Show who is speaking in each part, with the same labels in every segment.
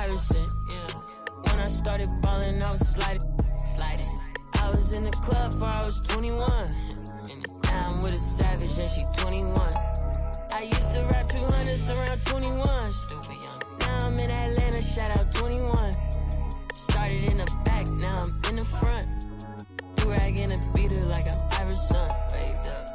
Speaker 1: Iverson. When I started balling, I was sliding. I was in the club before I was 21. Now I'm with a savage and she 21. I used to rap 200s around 21. Stupid young. Now I'm in Atlanta, shout out 21. Started in the back, now I'm in the front. Do-rag in a beater like I'm Iverson. Waved up.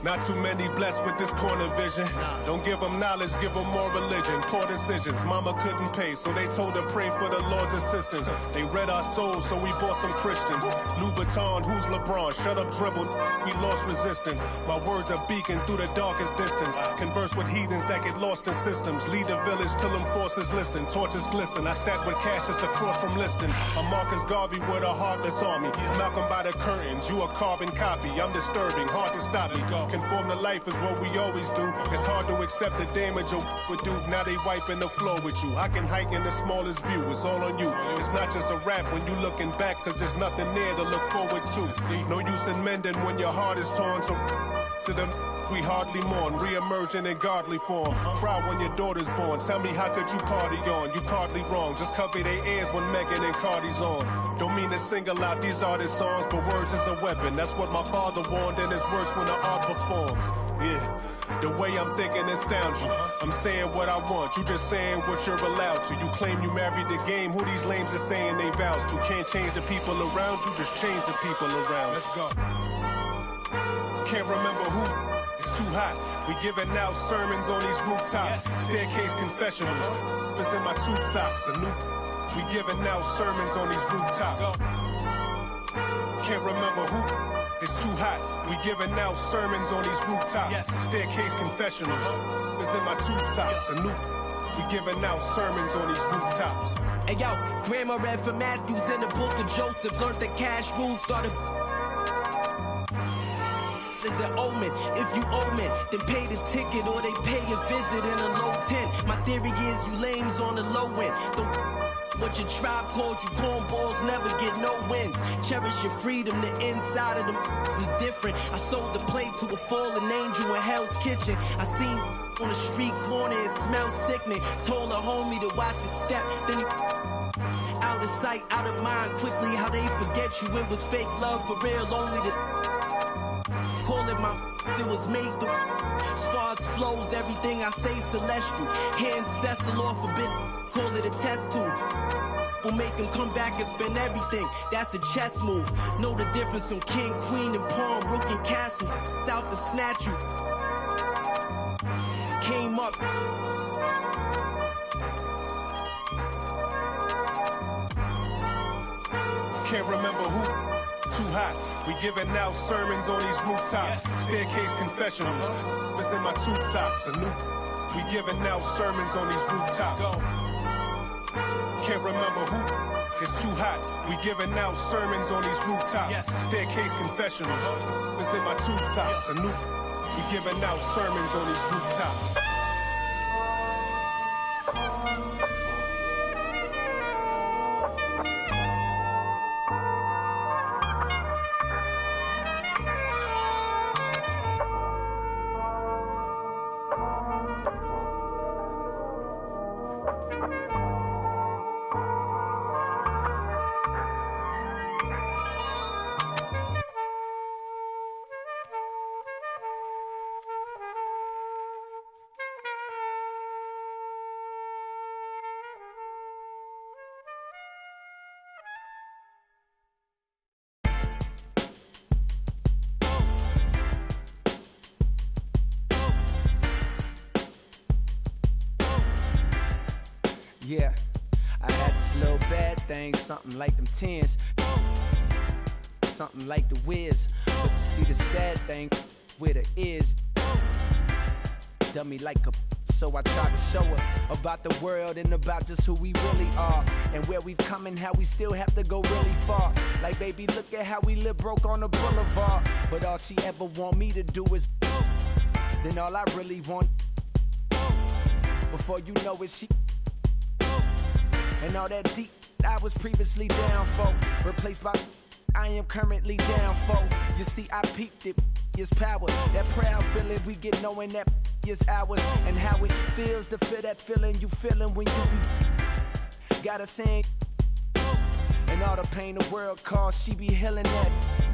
Speaker 2: Not too many blessed with this corner vision. Don't give them knowledge, give them more religion. Poor decisions, mama couldn't pay, so they told her pray for the Lord's assistance. They read our souls, so we bought some Christians. Louboutin, who's LeBron? Shut up, dribble, we lost resistance. My words are beacon through the darkest distance. Converse with heathens that get lost in systems. Lead the village till them forces listen. Torches glisten, I sat with Cassius across from Liston. A Marcus Garvey with a heartless army. Malcolm by the curtains, you a carbon copy. I'm disturbing, hard to stop me. Conform to life is what we always do. It's hard to accept the damage a would do. Now they wiping the floor with you. I can hike in the smallest view. It's all on you. It's not just a rap when you looking back, cause there's nothing there to look forward to. No use in mending when your heart is torn. So to them we hardly mourn, re-emerging in godly form. Cry when your daughter's born. Tell me how could you party on? You partly wrong. Just cover their ears when Megan and Cardi's on. Don't mean to single out these artist songs, but words is a weapon. That's what my father warned, and it's worse when the art performs. Yeah, the way I'm thinking astounds you. I'm saying what I want, you just saying what you're allowed to. You claim you married the game, who these lames are saying they vows to. Can't change the people around you, just change the people around. Let's go. Can't remember who. It's too hot. We giving out sermons on these rooftops. Staircase confessionals. It's in my tube socks. We giving out sermons on these rooftops. Can't remember who. It's too hot. We giving out sermons on these rooftops. Staircase confessionals. It's in my tube socks. We giving out sermons on these rooftops.
Speaker 3: Hey yo, Grandma read from Matthews in the book of Joseph. Learned the cash rules, started is an omen. If you owe me, then pay the ticket or they pay a visit in a low tent. My theory is you lames on the low end. What your tribe called you cornballs never get no wins. Cherish your freedom, the inside of them is different. I sold the plate to a fallen angel in Hell's Kitchen. I seen on the street corner, it smelled sickening. Told a homie to watch his step, then he out of sight, out of mind. Quickly how they forget you, it was fake love for real, only the call it my it was made to. As far as flows, everything I say celestial. Hand Cecil off a bit, call it a test tube. We'll make him come back and spend everything. That's a chess move. Know the difference from king, queen, and pawn, rook and castle. Out to snatch you. Came up.
Speaker 2: Can't remember who. Too hot. We giving out sermons on these rooftops. Staircase confessionals. It's in my tube socks. We giving out sermons on these rooftops. Can't remember who. It's too hot. We giving out sermons on these rooftops. Staircase confessionals. It's in my tube socks. We giving out sermons on these rooftops.
Speaker 4: Yeah, I had this little bad thing, something like them 10s, something like the Wiz. But you see the sad thing with her is, dummy like a. So I tried to show her about the world and about just who we really are, and where we've come and how we still have to go really far. Like, baby, look at how we live broke on the boulevard. But all she ever want me to do is, then all I really want, before you know it, she, and all that deep I was previously down for, replaced by I am currently down for. You see, I peeped it, it's power, that proud feeling we get knowing that is ours, and how it feels to feel that feeling you feeling when you be, gotta sing, and all the pain the world caused, she be healing that,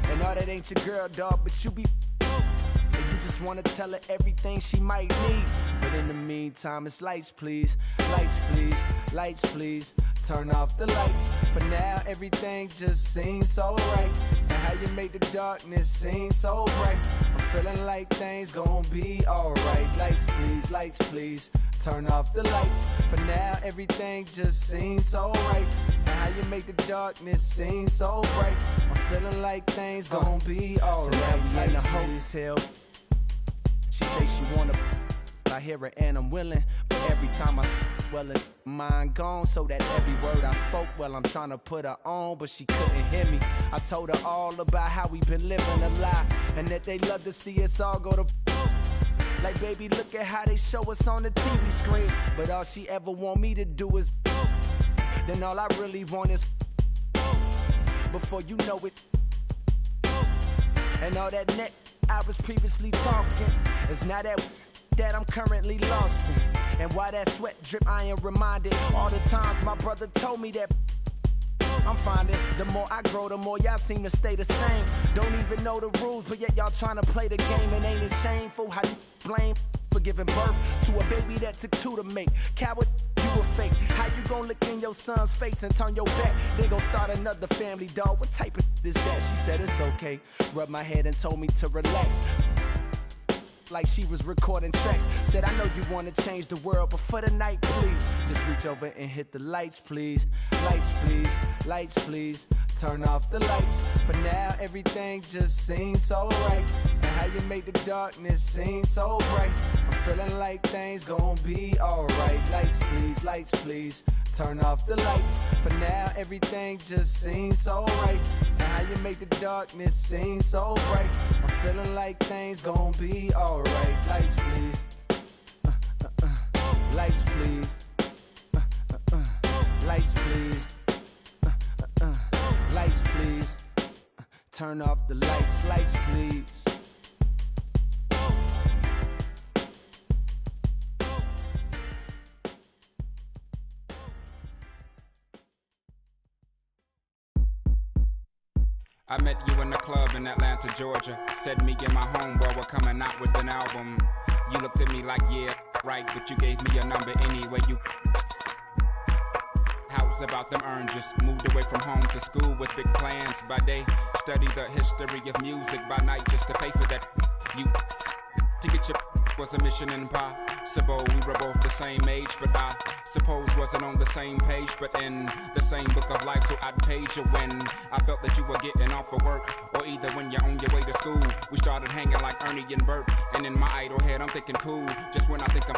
Speaker 4: and all that ain't your girl, dog, but you be, and you just wanna tell her everything she might need, but in the meantime it's lights please, lights please, lights please, turn off the lights, for now everything just seems so right, and how you make the darkness seem so bright, I'm feeling like things gon' be alright, lights please, turn off the lights, for now everything just seems so right, and how you make the darkness seem so bright, I'm feeling like things gon' be alright, so now we in the hotel, she say she wanna, I hear her and I'm willing, but every time I, well, it, mine gone, so that every word I spoke, well, I'm trying to put her on, but she couldn't hear me. I told her all about how we been living a lie, and that they love to see us all go to, like, baby, look at how they show us on the TV screen, but all she ever want me to do is, then all I really want is, before you know it, and all that net I was previously talking, is now that I'm currently lost in. And why that sweat drip, I am reminded all the times my brother told me that I'm finding the more I grow, the more y'all seem to stay the same. Don't even know the rules, but yet y'all trying to play the game. And ain't it shameful how you blame for giving birth to a baby that took two to make? Coward, you a fake. How you gon' look in your son's face and turn your back? They gon' start another family, dog. What type of is that? She said it's okay. Rubbed my head and told me to relax, like she was recording tracks. Said, I know you wanna change the world, but for the night, please, just reach over and hit the lights, please. Lights, please, lights, please. Turn off the lights. For now, everything just seems so right. And how you make the darkness seem so bright. I'm feeling like things gon' be alright. Lights, please, lights, please. Turn off the lights. For now, everything just seems so right. And how you make the darkness seem so bright. I'm feeling like things gon' be alright. Lights, please. Lights, please. Lights, please. Lights, please. Turn off the lights. Lights, please.
Speaker 5: I met you in the club in Atlanta, Georgia. Said me and my homeboy were coming out with an album. You looked at me like, yeah, right, but you gave me your number anyway. You house about them earned, just moved away from home to school with big plans. By day, study the history of music. By night, just to pay for that. You to get your was a mission impossible. We were both the same age, but I suppose wasn't on the same page, but in the same book of life. So I'd page you when I felt that you were getting off of work, or either when you're on your way to school. We started hanging like Ernie and Bert, and in my idle head I'm thinking cool, just when I think I'm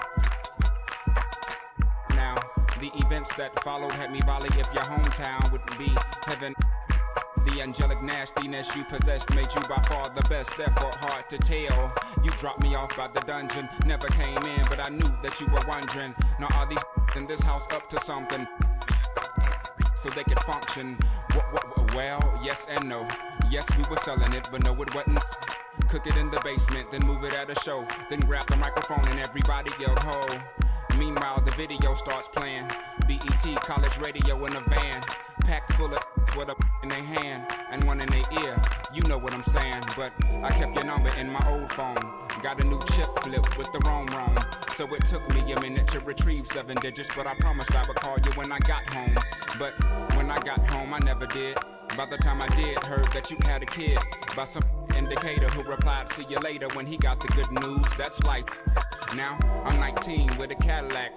Speaker 5: now. The events that followed had me volley if your hometown would be heaven. The angelic nastiness you possessed made you by far the best, therefore hard to tell. You dropped me off by the dungeon, never came in, but I knew that you were wondering, now are these in this house up to something so they could function? Well, yes and no. Yes, we were selling it, but no, it wasn't. Cook it in the basement, then move it at a show, then grab the microphone and everybody yelled ho. Meanwhile, the video starts playing. BET college radio in a van, packed full of with a in their hand and one in their ear. You know what I'm saying, but I kept your number in my old phone. Got a new chip flip with the roam. So it took me a minute to retrieve 7 digits, but I promised I would call you when I got home. But when I got home, I never did. By the time I did, heard that you had a kid by some indicator who replied, see you later, when he got the good news. That's life. Now I'm 19 with a Cadillac.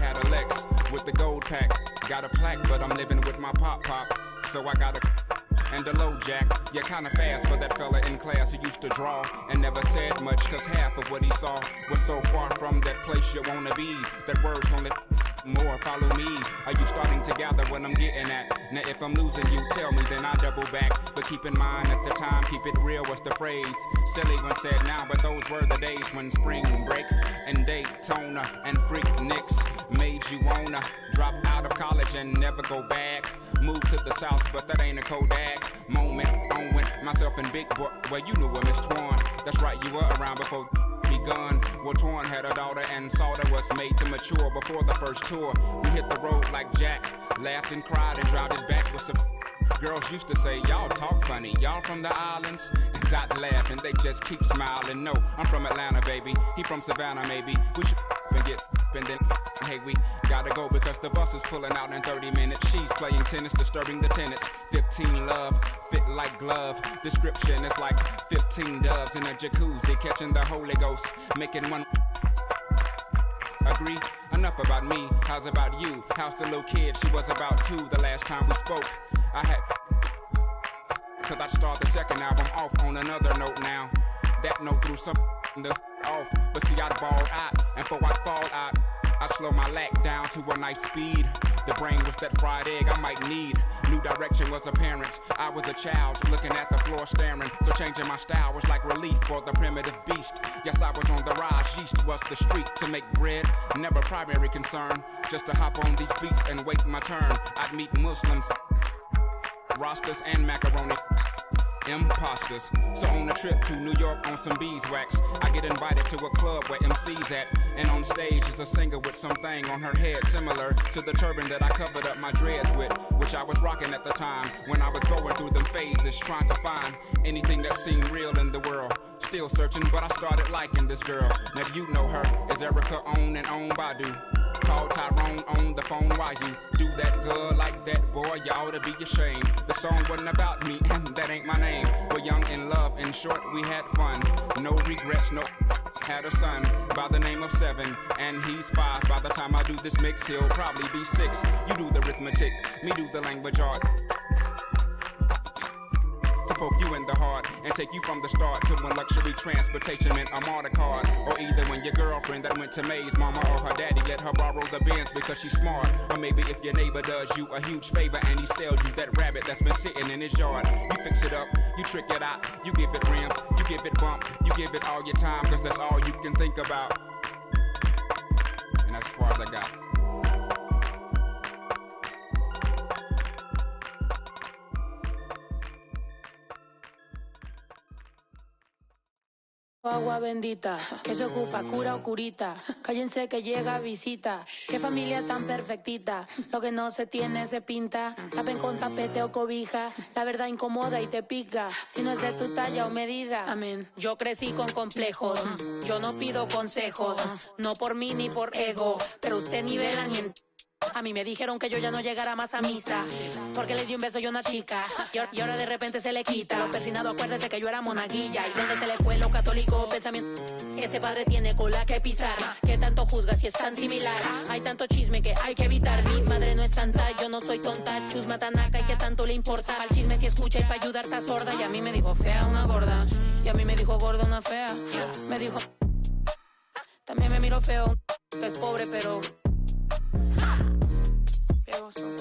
Speaker 5: had a Lex with the gold pack. Got a plaque, but I'm living with my pop-pop. So I got a and a low jack. You're kinda fast for that fella in class who used to draw and never said much, cause half of what he saw was so far from that place you wanna be. That words only more follow me. Are you starting to gather what I'm getting at? Now if I'm losing you, tell me, then I double back. But keep in mind at the time, keep it real was the phrase. Silly when said now, but those were the days when spring break and Daytona and freak Nicks made you wanna drop out of college and never go back. Move to the south, but that ain't a Kodak moment. Owen, myself and Big Boy, well you knew Miss Twan. That's right, you were around before begun. Well, Twan had a daughter and Salter was made to mature before the first tour. We hit the road like Jack, laughed and cried and dropped it back with some. Girls used to say, y'all talk funny, y'all from the islands? And Dot laugh and they just keep smiling. No, I'm from Atlanta, baby. He from Savannah, maybe. We should and get and then hey, we gotta go because the bus is pulling out in 30 minutes. She's playing tennis, disturbing the tenants. 15 love, fit like glove. Description is like 15 doves in a jacuzzi, catching the Holy Ghost, making one. Agree? Enough about me, how's about you? How's the little kid? She was about 2 the last time we spoke. I had cause I'd start the second album off on another note now. That note threw some off, but see I'd balled out, and before I'd fall out, I slow my lack down to a nice speed. The brain was that fried egg I might need. New direction was apparent. I was a child looking at the floor staring. So changing my style was like relief for the primitive beast. Yes, I was on the rise. Yeast was the street to make bread. Never primary concern. Just to hop on these beats and wait my turn. I'd meet Muslims, Rastas and macaroni. Imposters. So on a trip to New York on some beeswax, I get invited to a club where MC's at, and on stage is a singer with something on her head similar to the turban that I covered up my dreads with, which I was rocking at the time when I was going through them phases, trying to find anything that seemed real in the world. Still searching, but I started liking this girl. Now you know her as Erica on and on Badu. Call Tyrone on the phone while you do that girl like that, boy, you ought to be ashamed. The song wasn't about me, and that ain't my name. We're young in love, in short, we had fun. No regrets, no. Had a son by the name of 7, and he's 5. By the time I do this mix, he'll probably be 6. You do the arithmetic, me do the language art. To poke you in the heart and take you from the start to when luxury transportation meant a MARTA card. Or either when your girlfriend that went to Maze, mama or her daddy let her borrow the Benz because she's smart. Or maybe if your neighbor does you a huge favor and he sells you that rabbit that's been sitting in his yard. You fix it up, you trick it out, you give it rims, you give it bump, you give it all your time cause that's all you can think about. And that's as far as I got.
Speaker 6: Agua bendita, que se ocupa, cura o curita. Cállense que llega visita. Qué familia tan perfectita. Lo que no se tiene se pinta. Tapen con tapete o cobija. La verdad incomoda y te pica. Si no es de tu talla o medida. Amén. Yo crecí con complejos. Yo no pido consejos. No por mí ni por ego. Pero usted ni vela ni en... A mí me dijeron que yo ya no llegara más a misa porque le di un beso yo a una chica y ahora de repente se le quita. Lo persinado, acuérdese que yo era monaguilla. ¿Y dónde se le fue lo católico? Pensamiento. Ese padre tiene cola que pisar. ¿Qué tanto juzga si es tan similar? Hay tanto chisme que hay que evitar. Mi madre no es santa, yo no soy tonta. Chusma tanaca y qué tanto le importa. Al chisme si escucha y para ayudar está sorda. Y a mí me dijo fea una gorda. Y a mí me dijo gorda una fea. Me dijo... También me miró feo que es pobre pero... Qué oso,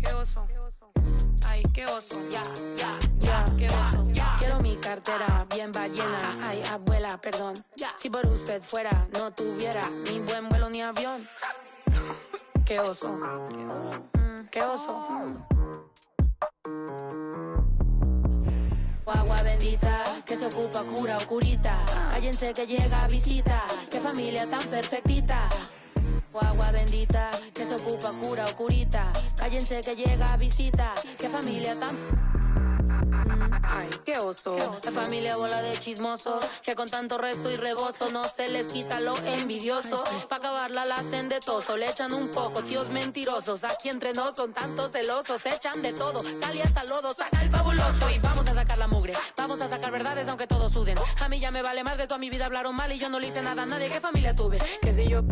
Speaker 6: qué oso, ay, qué oso, ya, qué oso. Quiero mi cartera bien ballena, ay, abuela, perdón. Si por usted fuera, no tuviera ni buen vuelo ni avión. Qué oso, qué oso. Agua bendita, que se ocupa, cura o curita. Cállense que llega visita, qué familia tan perfectita. Agua bendita, que se ocupa, cura o curita. Cállense que llega visita. Qué familia tan... Ay, qué oso. La familia bola de chismosos que con tanto rezo y rebozo no se les quita lo envidioso. Pa' acabarla la hacen de toso. Le echan un poco, tíos mentirosos. Aquí entre nos son tantos celosos. Echan de todo, sale hasta lodo. Saca el fabuloso y vamos a sacar la mugre. Vamos a sacar verdades aunque todos suden. A mí ya me vale más de toda mi vida hablaron mal y yo no le hice nada a nadie. ¿Qué familia tuve? Que si yo...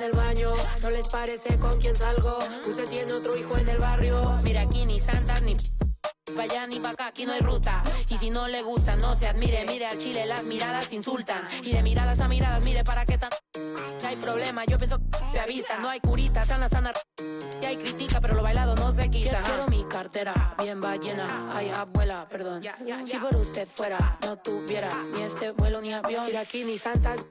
Speaker 6: en el baño. No les parece con quién salgo. Usted tiene otro hijo en el barrio. Mira, aquí ni santas ni pa' allá ni pa' acá, aquí no hay ruta. Y si no le gusta, no se admire. Mire al chile, las miradas insultan. Y de miradas a miradas, mire para qué tan... No hay problema, yo pienso que te avisa. No hay curita, sana, sana. Y hay crítica, pero lo bailado no se quita. Quiero mi cartera bien ballena. Ay, abuela, perdón. Si por usted fuera, no tuviera ni este vuelo ni avión. Mira aquí ni santas.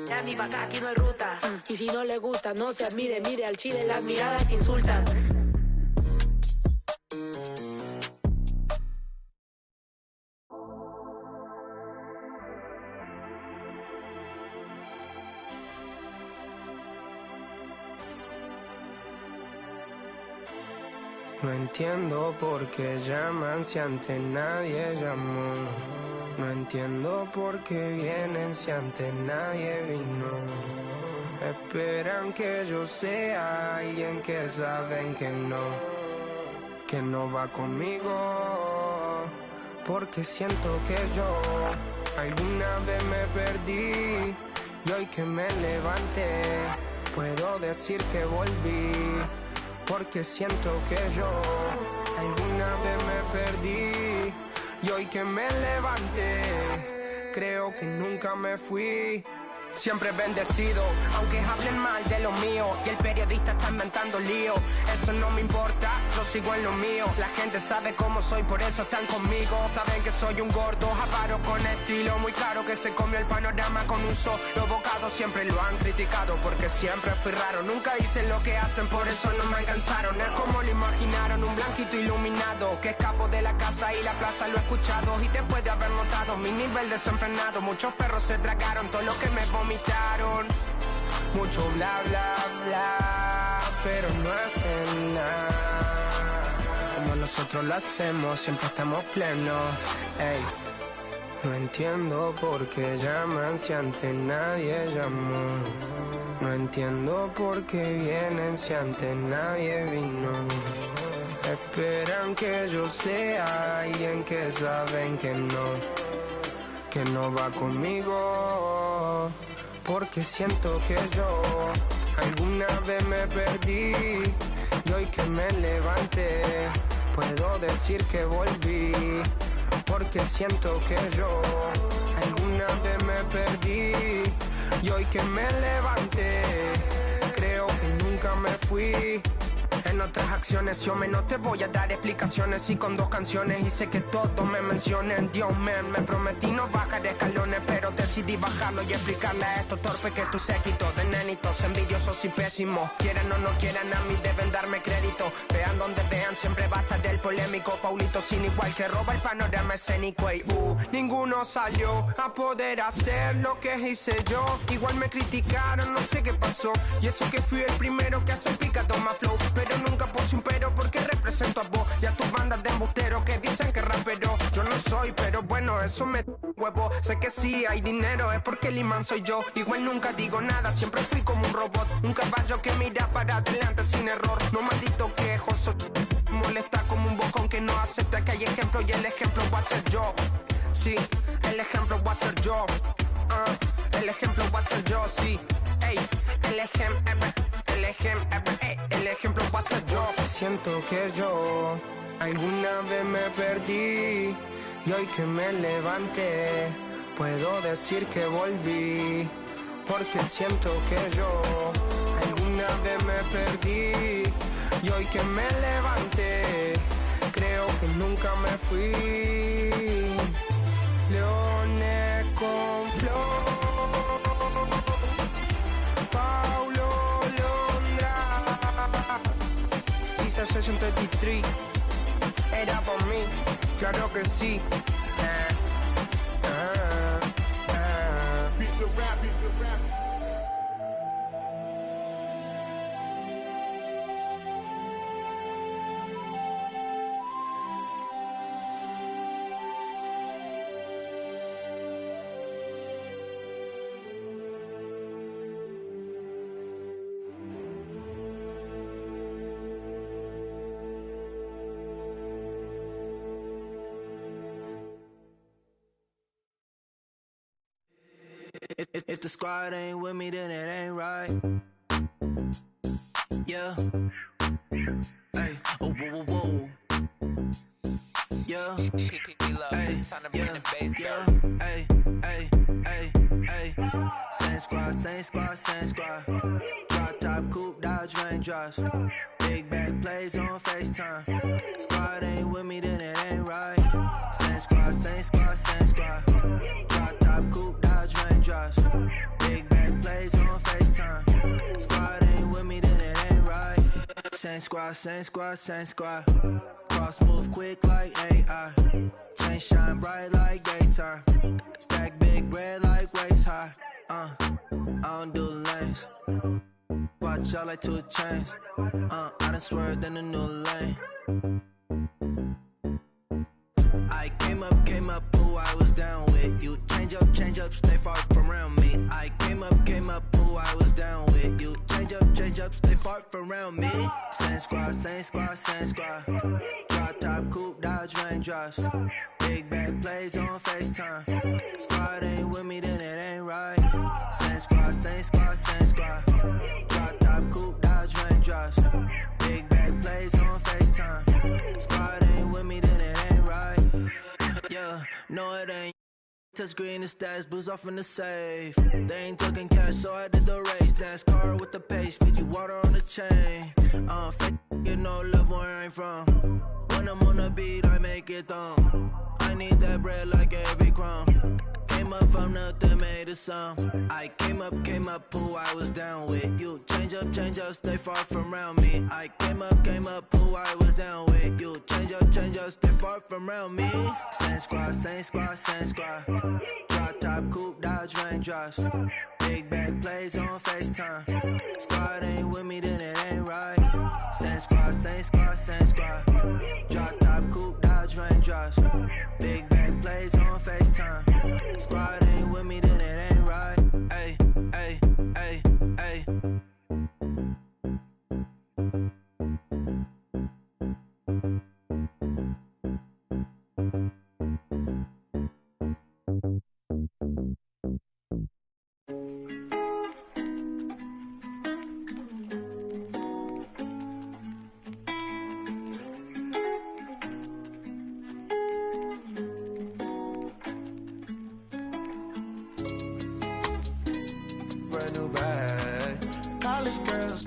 Speaker 6: Ya ni pa' acá, aquí no hay ruta. Y si no le gusta, no se admire. Mire al chile, las miradas insultan.
Speaker 7: No entiendo por qué llaman si antes nadie llamó. No entiendo por qué vienen si antes nadie vino. Esperan que yo sea alguien que saben que no va conmigo. Porque siento que yo alguna vez me perdí y hoy que me levanté puedo decir que volví. Porque siento que yo alguna vez me perdí y hoy que me levanté creo que nunca me fui. Siempre bendecido, aunque hablen mal de lo mío y el periodista está inventando lío. Eso no me importa, yo sigo en lo mío. La gente sabe cómo soy, por eso están conmigo. Saben que soy un gordo, avaro con estilo. Muy claro que se comió el panorama con un solo bocado. Siempre lo han criticado porque siempre fui raro. Nunca hice lo que hacen, por eso no me alcanzaron. Es como lo imaginaron, un blanquito iluminado que escapo de la casa y la plaza lo he escuchado. Y después de haber notado mi nivel desenfrenado, muchos perros se tragaron todo lo que me vomitaron. Mucho bla bla bla, pero no hacen nada como nosotros lo hacemos, siempre estamos plenos. Ey, no entiendo por qué llaman si antes nadie llamó. No entiendo por qué vienen si antes nadie vino. Esperan que yo sea alguien que saben que no va conmigo. Porque siento que yo alguna vez me perdí y hoy que me levanté puedo decir que volví. Porque siento que yo alguna vez me perdí y hoy que me levanté creo que nunca me fui. En otras acciones yo no te voy a dar explicaciones. Y con 2 canciones hice que todos me mencionen. Dios me prometí no bajar escalones, pero decidí bajarlo y explicarle a estos torpes que tu séquito de nenitos envidiosos y pésimos. Quieran o no quieran, a mí deben darme crédito. Vean donde vean, siempre va a estar el polémico Paulito sin igual que roba el panorama escénico. Y ninguno salió a poder hacer lo que hice yo. Igual me criticaron, no sé qué pasó. Y eso que fui el primero que hace picado más flow. Pero nunca puse un pero porque represento a vos y a tus bandas de embusteros que dicen que rapero yo no soy, pero bueno, eso me huevo. Sé que sí hay dinero, es porque el imán soy yo. Igual nunca digo nada, siempre fui como un robot. Un caballo que mira para adelante sin error. No maldito quejoso, molesta como un bocón que no acepta que hay ejemplo y el ejemplo va a ser yo. Sí, el ejemplo va a ser yo. El ejemplo va a ser yo, sí. Ey, el ejemplo va a ser yo. Siento que yo alguna vez me perdí y hoy que me levanté puedo decir que volví. Porque siento que yo alguna vez me perdí y hoy que me levanté creo que nunca me fui. Leones con flor, Paulo Londra, Isa Session 33, era por mí, claro que sí. Piece of rap, piece of rap.
Speaker 3: If the squad ain't with me, then it ain't right. Yeah. Hey, oh, whoa, whoa, whoa. Yeah. Hey, yeah. Hey, hey, hey, hey. Same squad, same squad, same squad. Drop top, coupe, Dodge raindrops. Big back plays on FaceTime. Squad ain't with me, then it ain't right. Same squad, same squad, same squad. Drop top, coupe, Dodge raindrops. Big back plays on FaceTime. Squad ain't with me, then it ain't right. Same squad, same squad, same squad. Cross move quick like AI. Chain shine bright like daytime. Stack big bread like waist high. I don't do lanes. Watch y'all like 2 chains. I done swerved in a new lane. I came up, who I was down with. You change up, stay far from around me. I came up, who I was down with. You change up, stay far from around me. Same squad, same squad, same squad. Drop top, coupe, Dodge raindrops. Big back plays on FaceTime. Squad ain't with me, then it ain't right. Same squad, same squad, same squad. Drop top, coupe, Dodge raindrops. Big back plays on FaceTime. Squad ain't with me, then it ain't right. Yeah, no it ain't. Touchscreen, the stats, booze off in the safe. They ain't talking cash, so I did the race. NASCAR with the pace, Fiji water on the chain. Fake, you know, love where I'm from. When I'm on the beat, I make it thumb. I need that bread like every crumb. Came up from nothing, made a sum. I came up, who I was down with. You change up, stay far from around me. I came up, who I was down with. You change up, stay far from around me. Same squad, same squad, same squad. Drop top, coupe, Dodge raindrops. Big back plays on FaceTime. Squad ain't with me, then it ain't right. Same squad, same squad, same squad. Drop top, coupe, Dodge raindrops. Big back plays on FaceTime. Squad ain't with me, then it ain't right. Ay, ay, ay, ay.
Speaker 7: Brand new bag, college girls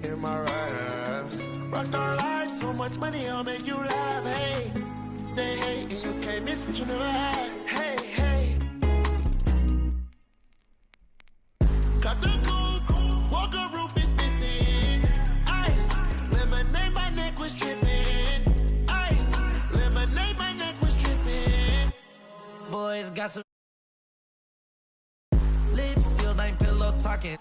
Speaker 7: in my raps. Rockstar life, so much money, I'll make you laugh. Hey, they hate and you can't miss what you never had. Hey, hey. Got the coupe, walker roof is missing. Ice, lemonade, my neck was dripping. Ice, lemonade, my neck was dripping.
Speaker 8: Boys got some lips sealed, ain't pillow talking.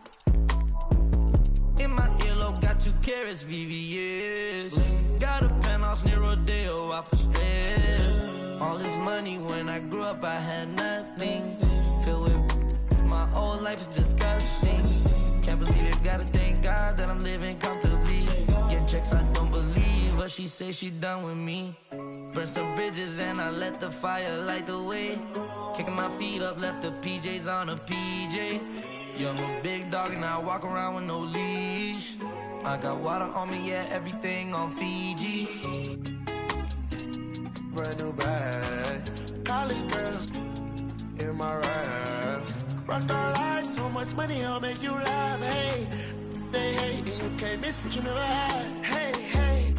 Speaker 8: In my earlobe, got 2 carats, VVS. Got a penthouse near Rodeo, out for stress. All this money, when I grew up, I had nothing. Filled with my whole life is disgusting. Can't believe it, gotta thank God that I'm living comfortably. Getting checks, I don't believe, but she say she done with me. Burn some bridges and I let the fire light the way. Kicking my feet up, left the PJs on a PJ. Young a big dog and I walk around with no leash. I got water on me, yeah, everything on Fiji.
Speaker 7: Brand new bag, college girls in my raps. Rockstar life, so much money, I'll make you laugh. Hey, they hate and you can't miss what you never had. Hey, hey.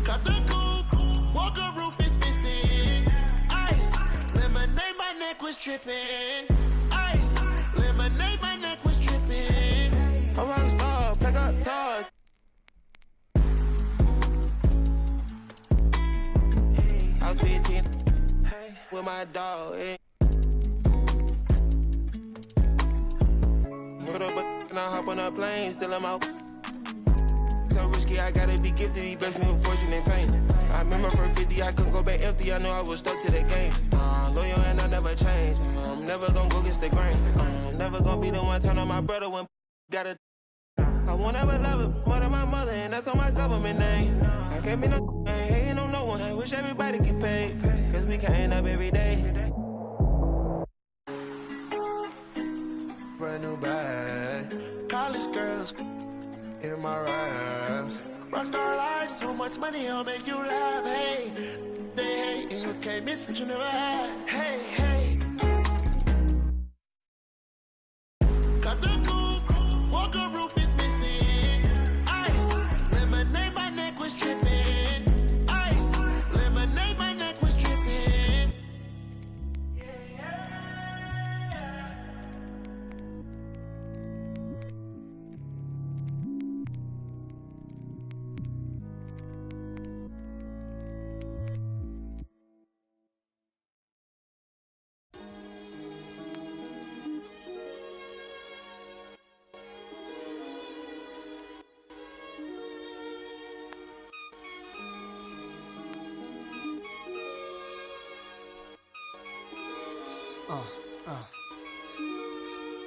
Speaker 7: Got the coupe, walker roof is missing. Ice, lemonade, my neck was dripping. Ice, lemonade, my neck was dripping. A rockstar, pack up dogs. I was 15 with my dog. Put up and I hop on a plane, still I'm out. So risky, I gotta be gifted. He blessed me with fortune and fame. I remember from 50, I couldn't go back empty. I know I was stuck to the game. Loyal and I never change. I'm never gonna go against the grain. I'm never gonna be the one turn on my brother when gotta. I won't ever love it more than my mother, and that's on my government name. I can't be no ain't hating on no one. I wish everybody get paid, cause we can't up every day.
Speaker 9: my wrath. Rockstar life, so much money, I'll make you laugh. Hey, they hate and you can't miss what you never had. Hey, hey. Got the coupe, walker roof is missing. Ice, lemonade, my neck was tripping. Ice, lemonade, my neck was tripping.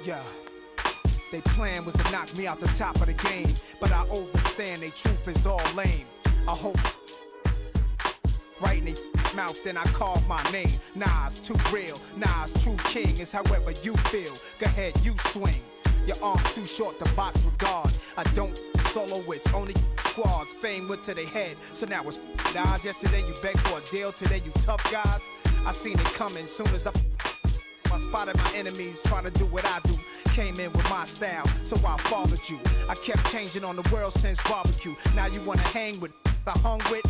Speaker 4: Yeah. They plan was to knock me out the top of the game, but I overstand they truth is all lame. I hope right in their mouth, then I carve my name. Nas too real, Nas true king is however you feel. Go ahead, you swing. Your arms too short to box with God. I don't soloists, only squads. Fame went to their head, so now it's Nas. Yesterday you begged for a deal, today you tough guys. I seen it coming soon as I spotted my enemies trying to do what I do. Came in with my style, so I followed you. I kept changing on the world since barbecue. Now you wanna hang with I hung with.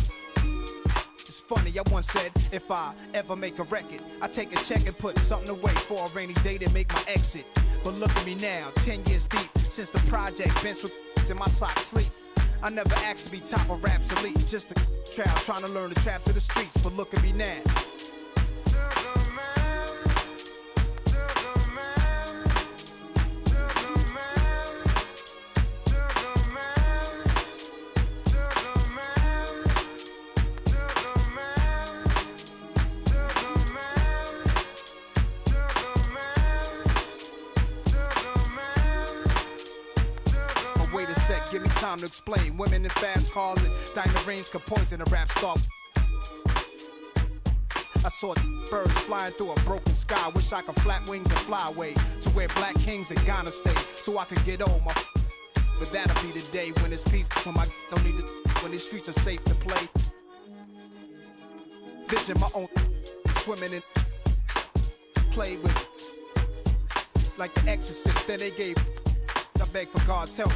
Speaker 4: It's funny, I once said, if I ever make a record, I take a check and put something away for a rainy day to make my exit. But look at me now, 10 years deep, since the project bench with in my socks sleep. I never asked to be top of rap's elite, just a trial trying to learn the traps of the streets. But look at me now. Give me time to explain. Women in fast cars and diamond rings could poison a rap star. I saw birds flying through a broken sky. Wish I could flap wings and fly away to where black kings in Ghana stay, so I could get old. But that'll be the day when it's peace, when my don't need to, when these streets are safe to play. Vision my own, swimming in, play with like the Exorcist. Then they gave. I beg for God's help.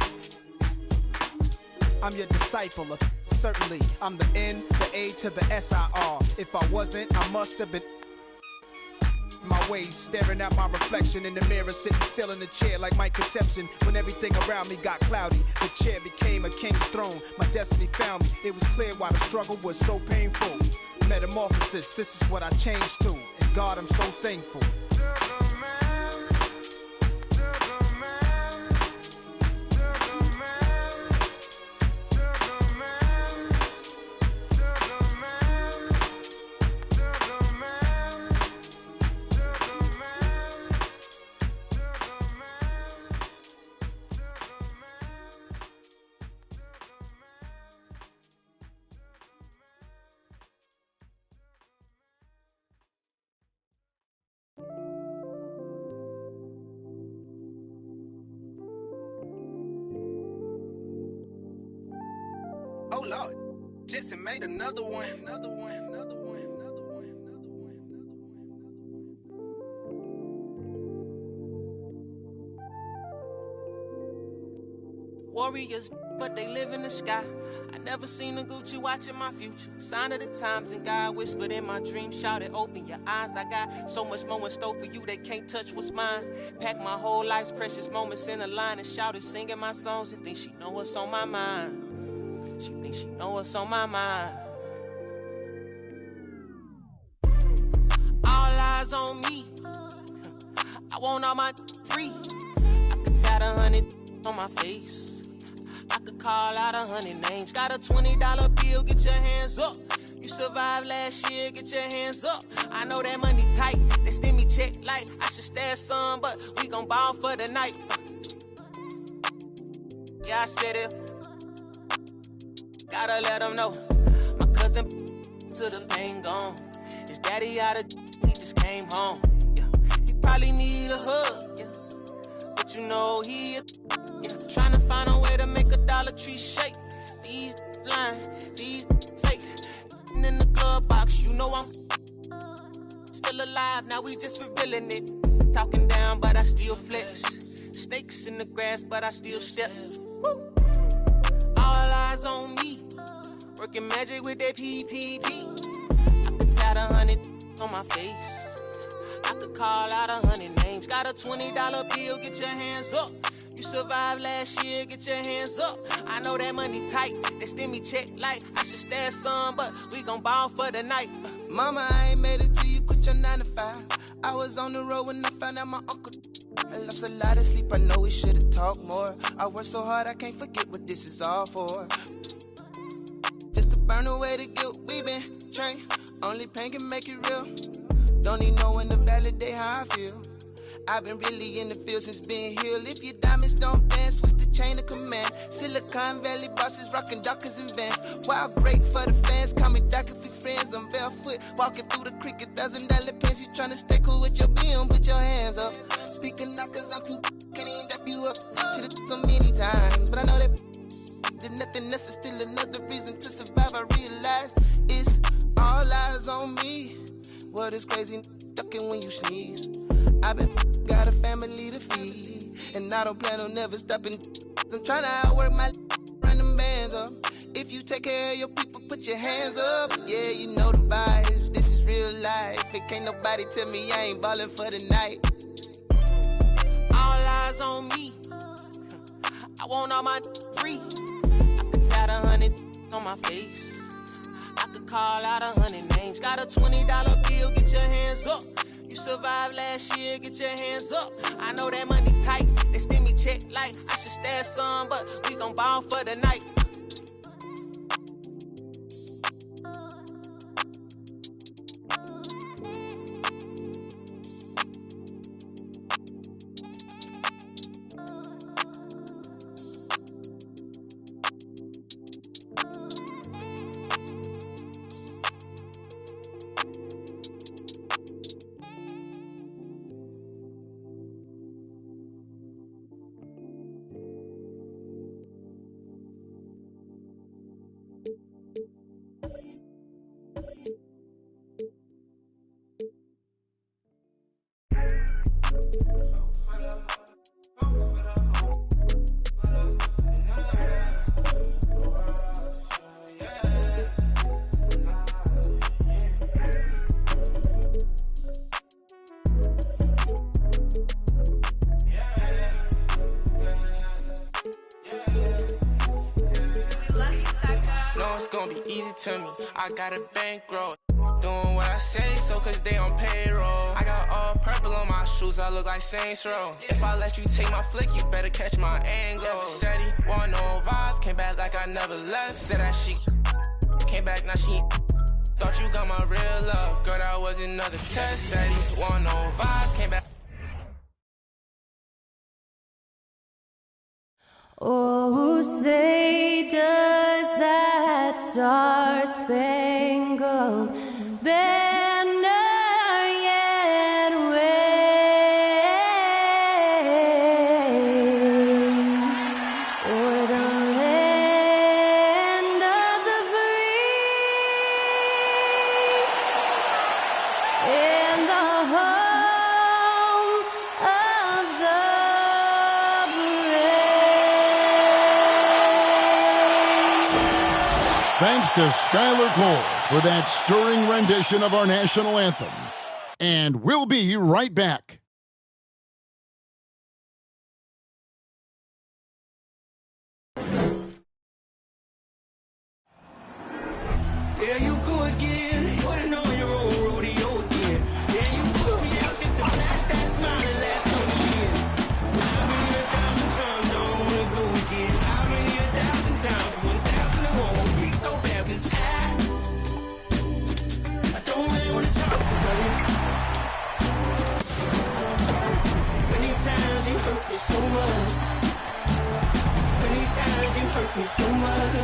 Speaker 4: I'm your disciple, certainly. I'm the N, the A to the S-I-R. If I wasn't, I must have been my ways, staring at my reflection in the mirror, sitting still in the chair like my conception. When everything around me got cloudy, the chair became a king's throne. My destiny found me. It was clear why the struggle was so painful. Metamorphosis, this is what I changed to. And God, I'm so thankful.
Speaker 7: Oh Lord, Jetson made another one.
Speaker 10: Warriors, but they live in the sky. I never seen a Gucci watching my future. Sign of the times, and God whispered in my dream, shouted, open your eyes. I got so much more in store for you, they can't touch what's mine. Pack my whole life's precious moments in a line and shouted, singing my songs and think she know what's on my mind. She thinks she know what's on my mind. All eyes on me. I want all my free. I could tat 100 on my face. I could call out 100 names. Got a $20 bill, get your hands up. You survived last year, get your hands up. I know that money tight, they send me check like I should stash some, but we gon' ball for the night. Yeah, I said it. Gotta let them know. My cousin to the pain gone. His daddy out of he just came home. Yeah, he probably need a hug. Yeah, but you know he trying to find a way to make a Dollar Tree shake. These lying, these fake. In the glove box, you know I'm still alive. Now we just revealing it. Talking down, but I still flex. Snakes in the grass, but I still step. Woo. All eyes on me. Working magic with that PPP. I could tat 100 on my face. I could call out 100 names. Got a $20 bill, get your hands up. You survived last year, get your hands up. I know that money tight, they send me check like I should stash some, but we gon' ball for the night.
Speaker 11: Mama, I ain't made it till you quit your 9 to 5. I was on the road when I found out my uncle. I lost a lot of sleep, I know we should've talked more. I worked so hard, I can't forget what this is all for. Just to burn away the guilt, we been trained. Only pain can make it real. Don't need no one to validate how I feel. I've been really in the field since being healed. If your diamonds don't dance, switch the chain of command. Silicon Valley bosses rocking Dockers and Vans. Wild great for the fans, call me Doc if we friends. I'm barefoot, walking through the creek, $1,000 pants. You tryna stay cool with your BM, put your hands up. Speaking out cause I'm too can't even wrap you up. Should've so many times, but I know that there's nothing else is still another reason to survive. I realize it's all eyes on me. What is crazy, ducking when you sneeze. I've been got a family to feed, and I don't plan on never stopping. I'm trying to outwork my run them bands up. If you take care of your people, put your hands up. Yeah, you know the vibes. This is real life. It can't nobody tell me I ain't ballin' for the night.
Speaker 10: All eyes on me. I want all my free. I could tat 100 on my face. I could call out 100 names. Got a $20 bill, get your hands up. You survived last year, get your hands up. I know that money tight, they send me check like I should stash some, but we gon' ball for the night.
Speaker 11: To me, I got a bankroll. Doing what I say, so cause they on payroll. I got all purple on my shoes, I look like Saints Row. If I let you take my flick, you better catch my angle. Said he want no vibes, came back like I never left. Said that she came back, now she thought you got my real love. Girl, that was another test. Said he want no vibes, came back.
Speaker 12: Oh, say does that star-spangled banner yet wave o'er the land of the free and the home of the
Speaker 13: Thanks to Skylar Cole for that stirring rendition of our national anthem. And we'll be right back.
Speaker 3: There you go again, putting on your own rodeo again. Yeah, you push me out just to blast that smile and last on the year. But I've been here 1,000 times, I don't wanna go again. I've been here 1,000 times, 1,000 it won't be so bad, 'cause I don't really wanna talk about it. Many times you hurt me so much. Many times you hurt me so much.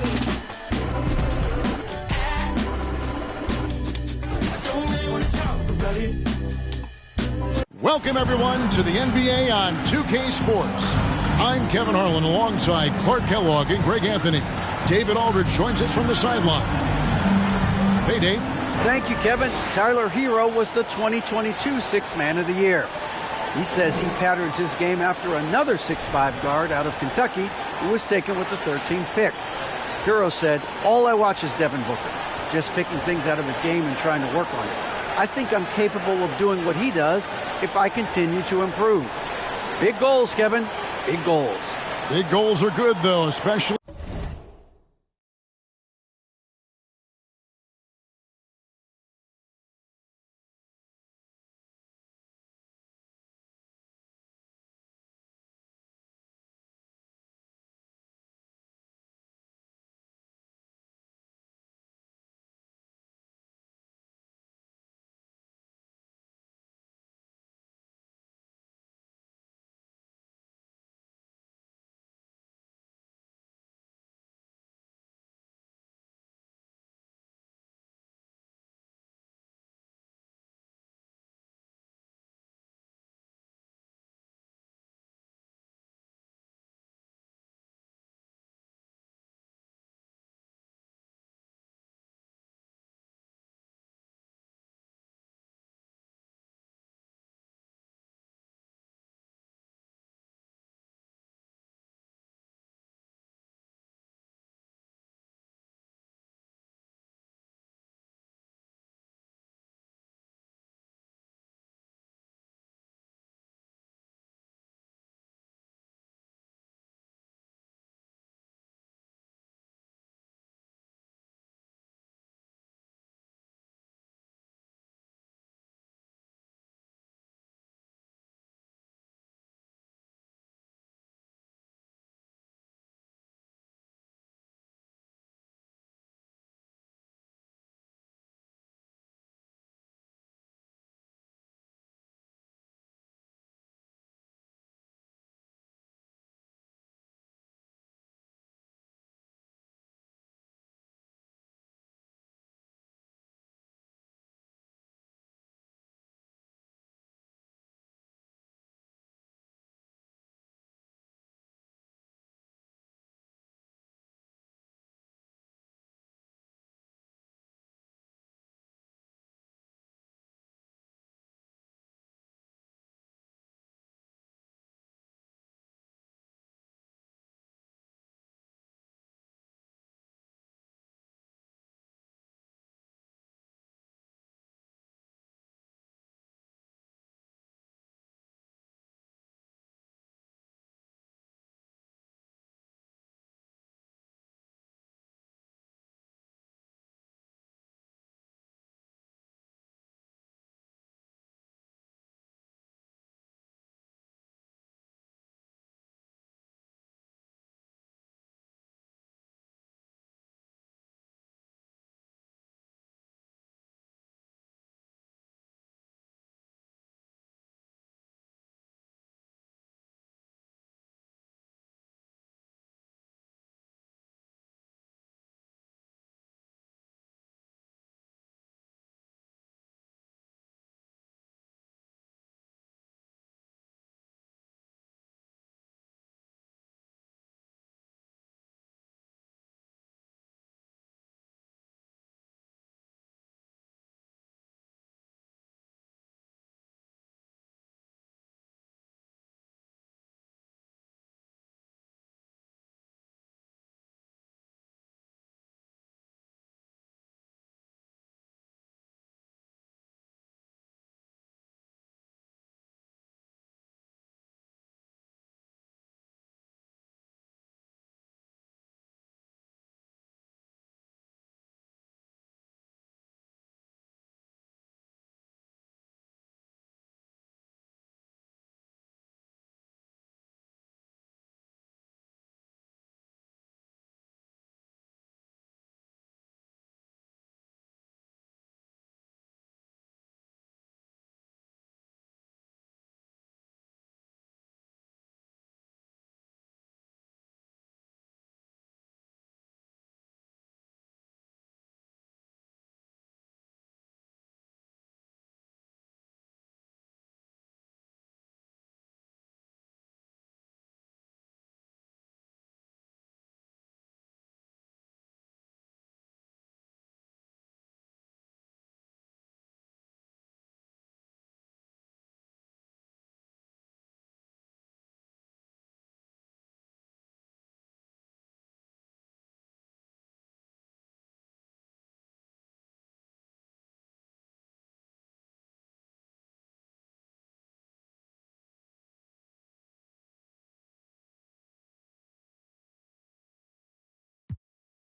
Speaker 13: Welcome, everyone, to the NBA on 2K Sports. I'm Kevin Harlan alongside Clark Kellogg and Greg Anthony. David Aldridge joins us from the sideline. Hey, Dave.
Speaker 14: Thank you, Kevin. Tyler Hero was the 2022 Sixth Man of the Year. He says he patterns his game after another 6'5" guard out of Kentucky who was taken with the 13th pick. Hero said, "All I watch is Devin Booker, just picking things out of his game and trying to work on it. I think I'm capable of doing what he does if I continue to improve." Big goals, Kevin. Big goals.
Speaker 13: Big goals are good, though, especially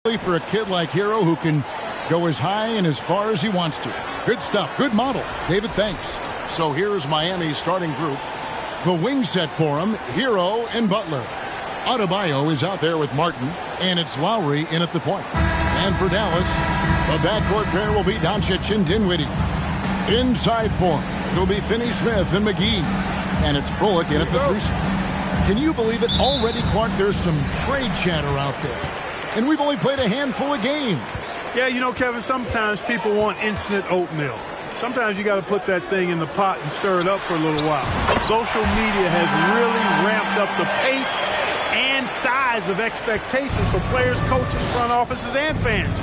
Speaker 13: For a kid like Hero who can go as high and as far as he wants to. Good stuff. Good model. David, thanks. So here's Miami's starting group. The wing set for him, Hero and Butler. Adebayo is out there with Martin, and it's Lowry in at the point. And for Dallas, the backcourt pair will be Doncic and Dinwiddie. Inside for him, it'll be Finney-Smith and McGee. And it's Bullock in at the 3 spot. Can you believe it? Already, Clark, there's some trade chatter out there. And we've only played a handful of games.
Speaker 15: Yeah, you know, Kevin, sometimes people want instant oatmeal. Sometimes you got to put that thing in the pot and stir it up for a little while. Social media has really ramped up the pace and size of expectations for players, coaches, front offices, and fans.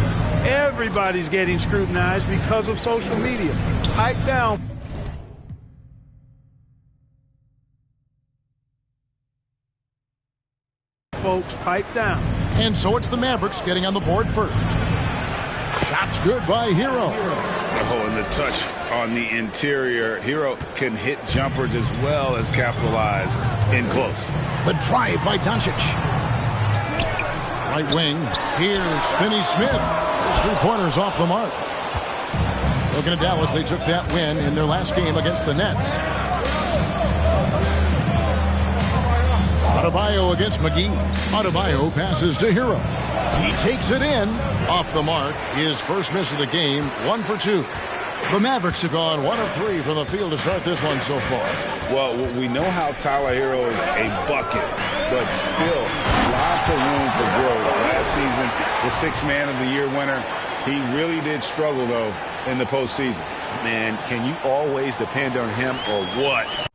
Speaker 15: Everybody's getting scrutinized because of social media. Pipe down. Folks, pipe down.
Speaker 13: And so it's the Mavericks getting on the board first. Shots good by Hero.
Speaker 16: Oh, and the touch on the interior. Hero can hit jumpers as well as capitalize in close.
Speaker 13: The drive by Doncic. Right wing. Here's Finney-Smith. His 3-pointers off the mark. Looking at Dallas, they took that win in their last game against the Nets. Adebayo against McGee. Adebayo passes to Hero. He takes it in. Off the mark. His first miss of the game. 1 for 2. The Mavericks have gone 1 of 3 from the field to start this one so far.
Speaker 16: Well, we know how Tyler Hero is a bucket, but still lots of room for growth. Last season, the 6th Man of the Year winner, he really did struggle, though, in the postseason.
Speaker 17: Man, can you always depend on him or what?